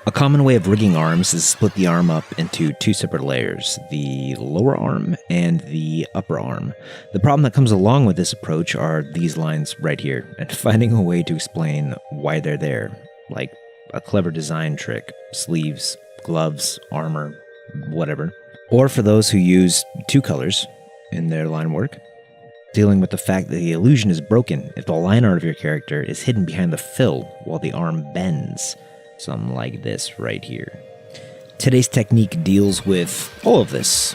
A common way of rigging arms is to split the arm up into two separate layers, the lower arm and the upper arm. The problem that comes along with this approach are these lines right here, and finding a way to explain why they're there, like a clever design trick, sleeves, gloves, armor, whatever. Or for those who use two colors in their line work, dealing with the fact that the illusion is broken if the line art of your character is hidden behind the fill while the arm bends. Something like this right here. Today's technique deals with all of this.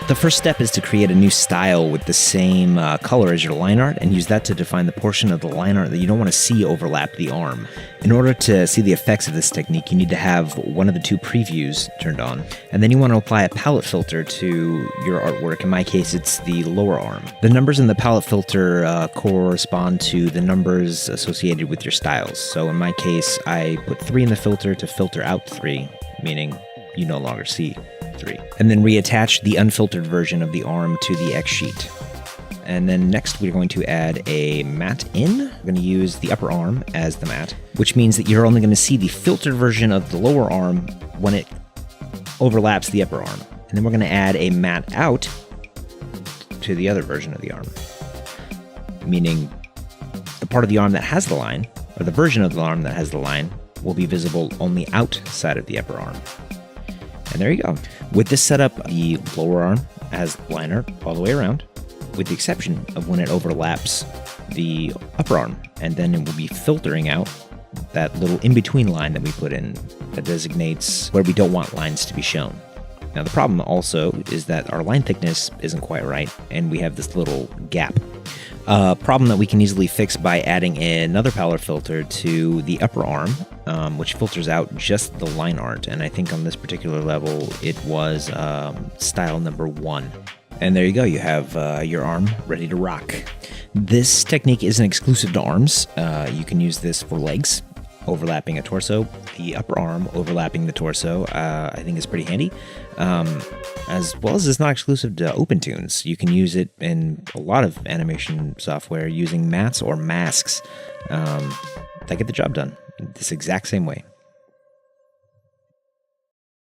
The first step is to create a new style with the same color as your line art and use that to define the portion of the line art that you don't want to see overlap the arm. In order to see the effects of this technique, you need to have one of the two previews turned on, and then you want to apply a palette filter to your artwork. In my case, it's the lower arm. The numbers in the palette filter correspond to the numbers associated with your styles. So in my case, I put 3 in the filter to filter out 3, meaning you no longer see 3. And then reattach the unfiltered version of the arm to the X sheet. And then next we're going to add a matte in. We're going to use the upper arm as the matte, which means that you're only going to see the filtered version of the lower arm when it overlaps the upper arm. And then we're going to add a matte out to the other version of the arm, meaning the part of the arm that has the line, or the version of the arm that has the line, will be visible only outside of the upper arm. And there you go. With this setup, the lower arm has line art all the way around, with the exception of when it overlaps the upper arm, and then it will be filtering out that little in-between line that we put in that designates where we don't want lines to be shown. Now the problem also is that our line thickness isn't quite right, and we have this little gap. Problem that we can easily fix by adding another palette filter to the upper arm, which filters out just the line art. And I think on this particular level, it was style number 1. And there you go, you have your arm ready to rock. This technique isn't exclusive to arms. You can use this for legs, overlapping a torso. The upper arm overlapping the torso, I think is pretty handy. As well as it's not exclusive to OpenTunes. You can use it in a lot of animation software using mats or masks that get the job done this exact same way.